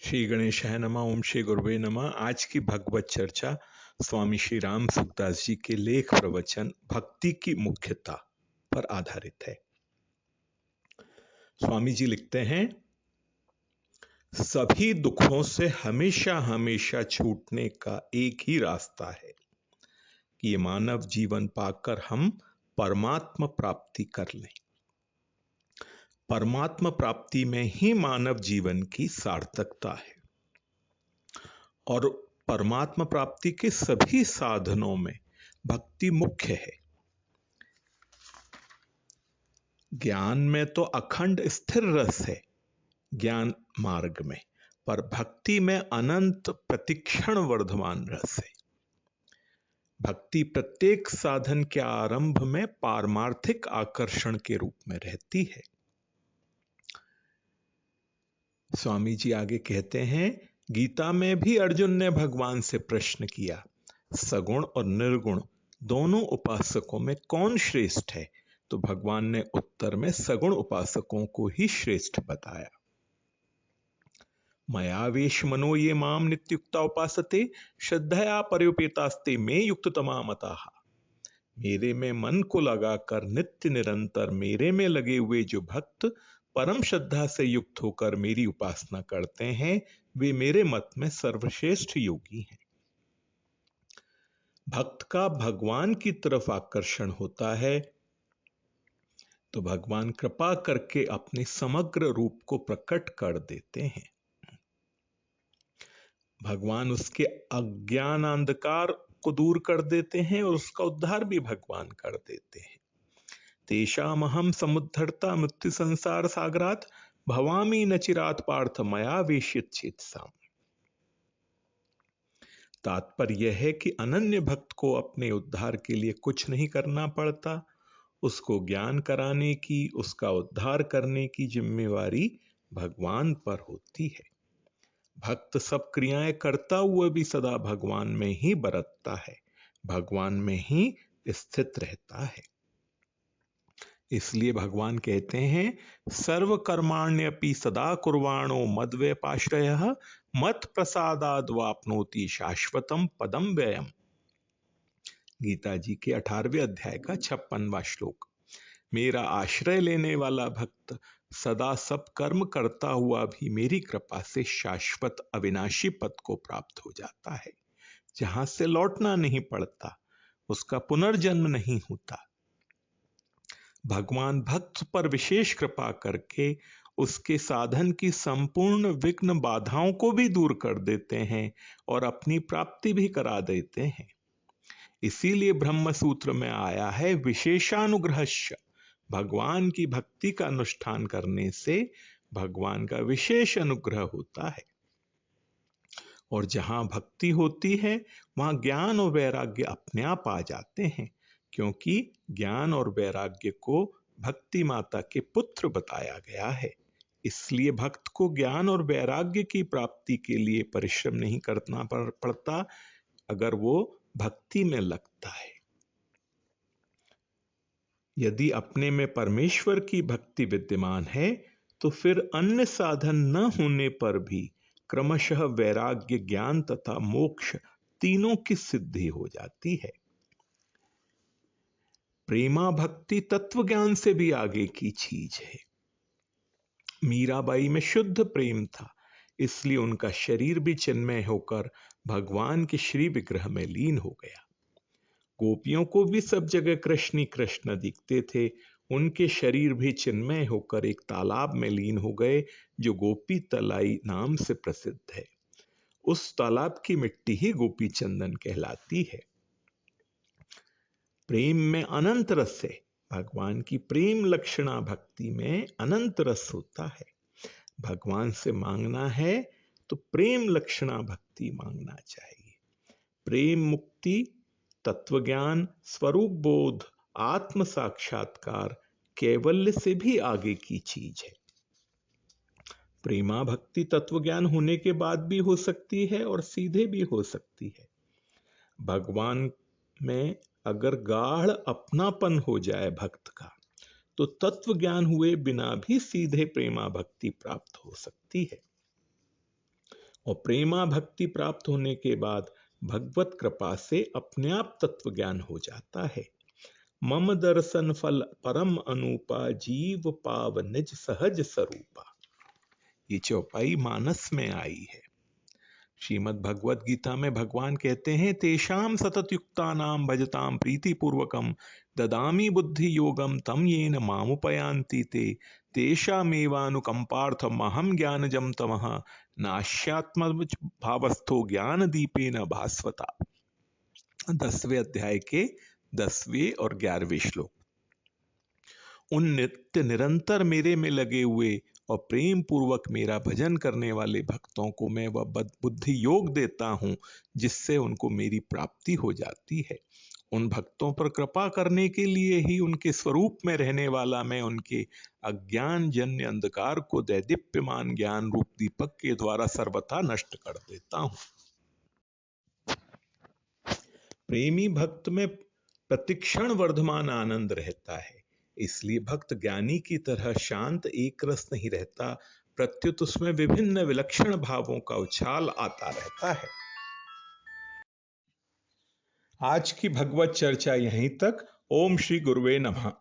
श्री गणेशाय नमः। ओम श्री गुरुवे नमः। आज की भगवत चर्चा स्वामी श्री राम सुखदास जी के लेख प्रवचन भक्ति की मुख्यता पर आधारित है। स्वामी जी लिखते हैं, सभी दुखों से हमेशा हमेशा छूटने का एक ही रास्ता है कि ये मानव जीवन पाकर हम परमात्मा प्राप्ति कर लें। परमात्मा प्राप्ति में ही मानव जीवन की सार्थकता है और परमात्मा प्राप्ति के सभी साधनों में भक्ति मुख्य है। ज्ञान में तो अखंड स्थिर रस है ज्ञान मार्ग में, पर भक्ति में अनंत प्रतिक्षण वर्धमान रस है। भक्ति प्रत्येक साधन के आरंभ में पारमार्थिक आकर्षण के रूप में रहती है। स्वामी जी आगे कहते हैं, गीता में भी अर्जुन ने भगवान से प्रश्न किया, सगुण और निर्गुण दोनों उपासकों में कौन श्रेष्ठ है? तो भगवान ने उत्तर में सगुण उपासकों को ही श्रेष्ठ बताया। मयावेश मनो ये माम नित्युक्ता उपासते श्रद्धया पर्युपेतास्ते में युक्ततमा मताः। मेरे में मन को लगाकर नित्य निरंतर मेरे में लगे हुए जो भक्त परम श्रद्धा से युक्त होकर मेरी उपासना करते हैं, वे मेरे मत में सर्वश्रेष्ठ योगी हैं। भक्त का भगवान की तरफ आकर्षण होता है तो भगवान कृपा करके अपने समग्र रूप को प्रकट कर देते हैं। भगवान उसके अज्ञान अंधकार को दूर कर देते हैं और उसका उद्धार भी भगवान कर देते हैं। तेषामहं समुद्धर्ता मृत्यु संसार सागरात भवामि न चिरात पार्थ मया वेश्यित चेतसाम। तात्पर्य है कि अनन्य भक्त को अपने उद्धार के लिए कुछ नहीं करना पड़ता। उसको ज्ञान कराने की, उसका उद्धार करने की जिम्मेवारी भगवान पर होती है। भक्त सब क्रियाएं करता हुआ भी सदा भगवान में ही बरतता है, भगवान में ही स्थित रहता है। इसलिए भगवान कहते हैं, सर्व कर्माण्यपि सदा कुर्वाणो मद्व्यपाश्रयः मत प्रसादाद वाप्नोति शाश्वतम पदम व्ययम। गीता जी के 18वें अध्याय का 56वां श्लोक। मेरा आश्रय लेने वाला भक्त सदा सब कर्म करता हुआ भी मेरी कृपा से शाश्वत अविनाशी पद को प्राप्त हो जाता है, जहां से लौटना नहीं पड़ता, उसका पुनर्जन्म नहीं होता। भगवान भक्त पर विशेष कृपा करके उसके साधन की संपूर्ण विघ्न बाधाओं को भी दूर कर देते हैं और अपनी प्राप्ति भी करा देते हैं। इसीलिए ब्रह्म सूत्र में आया है, विशेषानुग्रहस्य। भगवान की भक्ति का अनुष्ठान करने से भगवान का विशेष अनुग्रह होता है और जहां भक्ति होती है वहां ज्ञान और वैराग्य अपने आप आ जाते हैं, क्योंकि ज्ञान और वैराग्य को भक्ति माता के पुत्र बताया गया है। इसलिए भक्त को ज्ञान और वैराग्य की प्राप्ति के लिए परिश्रम नहीं करना पड़ता अगर वो भक्ति में लगता है। यदि अपने में परमेश्वर की भक्ति विद्यमान है तो फिर अन्य साधन न होने पर भी क्रमशः वैराग्य, ज्ञान तथा मोक्ष तीनों की सिद्धि हो जाती है। प्रेमा भक्ति तत्व ज्ञान से भी आगे की चीज है। मीराबाई में शुद्ध प्रेम था, इसलिए उनका शरीर भी चिन्मय होकर भगवान के श्री विग्रह में लीन हो गया। गोपियों को भी सब जगह कृष्ण ही कृष्ण दिखते थे। उनके शरीर भी चिन्मय होकर एक तालाब में लीन हो गए, जो गोपी तलाई नाम से प्रसिद्ध है। उस तालाब की मिट्टी ही गोपी चंदन कहलाती है। प्रेम में अनंत रस है। भगवान की प्रेम लक्षणा भक्ति में अनंत रस होता है। भगवान से मांगना है तो प्रेम लक्षणा भक्ति मांगना चाहिए। प्रेम मुक्ति, तत्वज्ञान, स्वरूप बोध, आत्म साक्षात्कार, कैवल्य से भी आगे की चीज है। प्रेमा भक्ति तत्वज्ञान होने के बाद भी हो सकती है और सीधे भी हो सकती है। भगवान में अगर गाढ़ अपनापन हो जाए भक्त का, तो तत्व ज्ञान हुए बिना भी सीधे प्रेमा भक्ति प्राप्त हो सकती है। और प्रेमा भक्ति प्राप्त होने के बाद भगवत कृपा से अपने आप तत्व ज्ञान हो जाता है। मम दर्शन फल परम अनूपा, जीव पाव निज सहज स्वरूपा। ये चौपाई मानस में आई है। श्रीमद् भगवत गीता में भगवान कहते हैं, तेषाम सतत युक्तानाम भजताम प्रीति पूर्वकम ददामी बुद्धि योगम तम येन मामुपयान्ति ते तेषामेवानुकंपार्थम अहम ज्ञानजम तमः नाश्यात्म भावस्थो ज्ञान दीपेन भास्वता। 10वें अध्याय के 10वें और 11वें श्लोक। उन नित्य निरंतर मेरे में लगे हुए और प्रेम पूर्वक मेरा भजन करने वाले भक्तों को मैं वह बुद्धि योग देता हूं जिससे उनको मेरी प्राप्ति हो जाती है। उन भक्तों पर कृपा करने के लिए ही उनके स्वरूप में रहने वाला मैं उनके अज्ञान जन्य अंधकार को दैदीप्यमान ज्ञान रूप दीपक के द्वारा सर्वथा नष्ट कर देता हूं। प्रेमी भक्त में प्रतिक्षण वर्धमान आनंद रहता है, इसलिए भक्त ज्ञानी की तरह शांत एक रस नहीं रहता, प्रत्युत उसमें विभिन्न विलक्षण भावों का उछाल आता रहता है। आज की भगवत चर्चा यहीं तक। ओम श्री गुरुवे नमः।